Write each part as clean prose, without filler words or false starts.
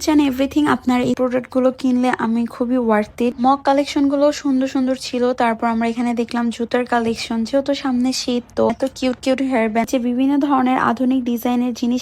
Each and everything আপনার এই product গুলো কিনলে আমি খুবই ওয়ার্থ ইট। মক কালেকশন গুলো সুন্দর সুন্দর ছিল। তারপর আমরা এখানে দেখলাম জুতার কালেকশন, যেহেতু সামনে শীত, তো এত কিউট কিউট হেয়ার ব্যান্ড, বিভিন্ন ধরনের আধুনিক ডিজাইনের জিনিস।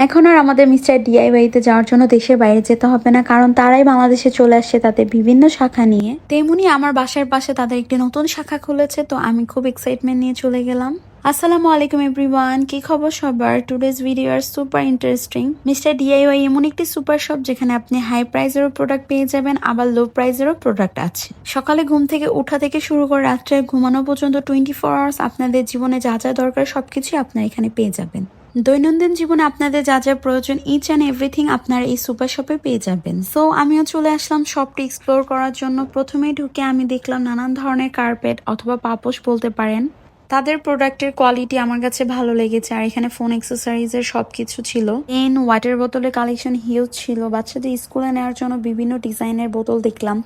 এখন আর আমাদের মিস্টার ডিআইওয়াইতে যাওয়ার জন্য দেশের বাইরে যেতে হবে না, কারণ তারাই বাংলাদেশে চলে আসছে তাদের বিভিন্ন শাখা নিয়ে। তেমনি আমার বাসার পাশে তাদের একটি নতুন শাখা খুলেছে, তো আমি খুব এক্সাইটমেন্ট নিয়ে চলে গেলাম। আসসালামু আলাইকুম এভরিওয়ান, কি খবর সবার? টুডেজ ভিডিও আর সুপার ইন্টারেস্টিং। মিস্টার ডিআইওয়াই এমন একটি সুপার শপ যেখানে আপনি হাই প্রাইজেরও প্রোডাক্ট পেয়ে যাবেন, আবার লো প্রাইজেরও প্রোডাক্ট আছে। সকালে ঘুম থেকে উঠা থেকে শুরু করে রাত্রে ঘুমানো পর্যন্ত 24 আওয়ার্স আপনাদের জীবনে যা যা দরকার সবকিছুই আপনার এখানে পেয়ে যাবেন। দৈনন্দিন জীবনে আপনাদের যা যা প্রয়োজন ইচ অ্যান্ড এভরিথিং আপনার এই সুপার শপে পেয়ে যাবেন। সো আমিও চলে আসলাম শপটি এক্সপ্লোর করার জন্য। প্রথমেই ঢুকে আমি দেখলাম নানান ধরনের কার্পেট অথবা পাপোশ বলতে পারেন। তাদের প্রোডাক্টের কোয়ালিটি আমার কাছে ভালো লেগেছে। আর এখানে ফোন অ্যাক্সেসরিজ এর সবকিছু ছিল। পেন, ওয়াটার বোতলের কালেকশন হিউজ ছিল। বাচ্চাদের স্কুলে নেওয়ার জন্য বিভিন্ন ডিজাইনের বোতল দেখলাম।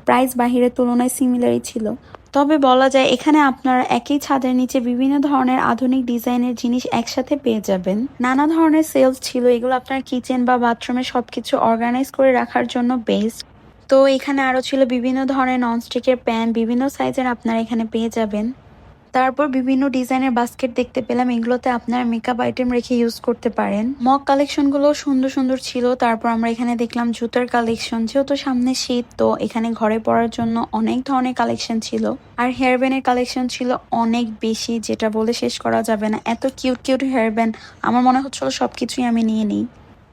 প্রাইস বাহিরের তুলনায় সিমিলারই ছিল। তবে বলা যায় এখানে আপনারা একই ছাদের নিচে বিভিন্ন ধরনের আধুনিক ডিজাইনের জিনিস একসাথে পেয়ে যাবেন। নানা ধরনের সেলস ছিল, এগুলো আপনার কিচেন বা বাথরুমে সবকিছু অর্গানাইজ করে রাখার জন্য বেস্ট। তো এখানে আরো ছিল বিভিন্ন ধরনের ননস্টিকের প্যান, বিভিন্ন সাইজের আপনারা এখানে পেয়ে যাবেন। তারপর বিভিন্ন ডিজাইনের বাস্কেট দেখতে পেলাম, এগুলোতে আপনার মেকআপ আইটেম রেখে ইউজ করতে পারেন। মক কালেকশন গুলো সুন্দর সুন্দর ছিল। তারপর আমরা এখানে দেখলাম জুতার কালেকশন, যেহেতু সামনে শীত, তো এখানে ঘরে পরার জন্য অনেক ধরনের কালেকশন ছিল। আর হেয়ার ব্যান্ডের কালেকশন ছিল অনেক বেশি, যেটা বলে শেষ করা যাবে না। এত কিউট কিউট হেয়ার ব্যান্ড, আমার মনে হচ্ছিল সবকিছুই আমি নিয়ে নিই।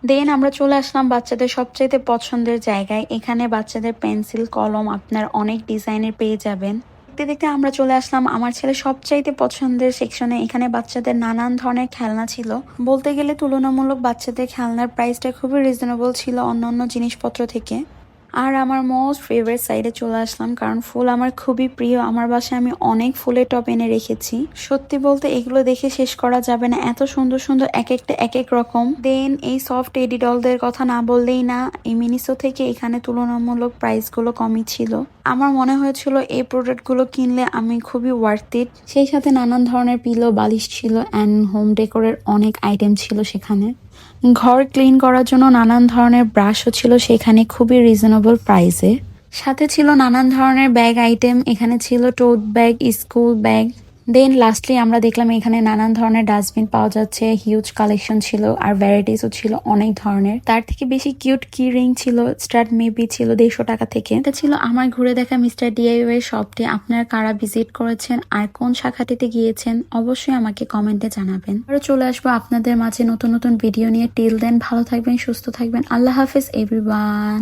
দেন আমরা চলে আসলাম বাচ্চাদের সবচাইতে পছন্দের জায়গায়। এখানে বাচ্চাদের পেন্সিল, কলম আপনার অনেক ডিজাইনের পেয়ে যাবেন। দেখতে দেখতে আমরা চলে আসলাম আমার ছেলে সবচাইতে পছন্দের সেকশনে। এখানে বাচ্চাদের নানান ধরনের খেলনা ছিল। বলতে গেলে তুলনামূলক বাচ্চাদের খেলনার প্রাইসটা খুবই রিজনেবল ছিল অন্যান্য জিনিসপত্র থেকে। আর আমার মোস্ট ফেভারিট সাইডে চলে আসলাম, কারণ ফুল আমার খুবই প্রিয়। আমার বাসায় আমি অনেক ফুলের টব এনে রেখেছি। সত্যি বলতে এগুলো দেখে শেষ করা যাবে না, এত সুন্দর সুন্দর এক একটা এক এক রকম। দেন এই সফট এডি ডলদের কথা না বললেই না, এই মিনিসো থেকে এখানে তুলনামূলক প্রাইসগুলো কমই ছিল। আমার মনে হয়েছিল এই প্রোডাক্টগুলো কিনলে আমি খুবই ওয়ার্থ ইট। সেই সাথে নানান ধরনের পিলো, বালিশ ছিল অ্যান্ড হোম ডেকোরের অনেক আইটেম ছিল সেখানে। ঘর ক্লিন করার জন্য নানান ধরনের ব্রাশও ছিল সেখানে খুবই রিজনেবল প্রাইসে। সাথে ছিল নানান ধরনের ব্যাগ আইটেম, এখানে ছিল টোট ব্যাগ, স্কুল ব্যাগ। দেন লাস্টলি আমরা দেখলাম এখানে নানান ধরনের ডাস্টবিন পাওয়া যাচ্ছে। হিউজ কালেকশন ছিল আর ভ্যারাইটিসও ছিল অনেক ধরনের। তার থেকে বেশি কিউট কি রিং ছিল, স্টার্ট মেবি ছিল 150 টাকা থেকে। এটা ছিল আমার ঘুরে দেখা মিস্টার ডিআইওয়াই শপটি। আপনারা কারা ভিজিট করেছেন আর কোন শাখাটিতে গিয়েছেন অবশ্যই আমাকে কমেন্টে জানাবেন। আরো চলে আসবো আপনাদের মাঝে নতুন নতুন ভিডিও নিয়ে। টিল দেন ভালো থাকবেন, সুস্থ থাকবেন। আল্লাহ হাফেজ এভরিওয়ান।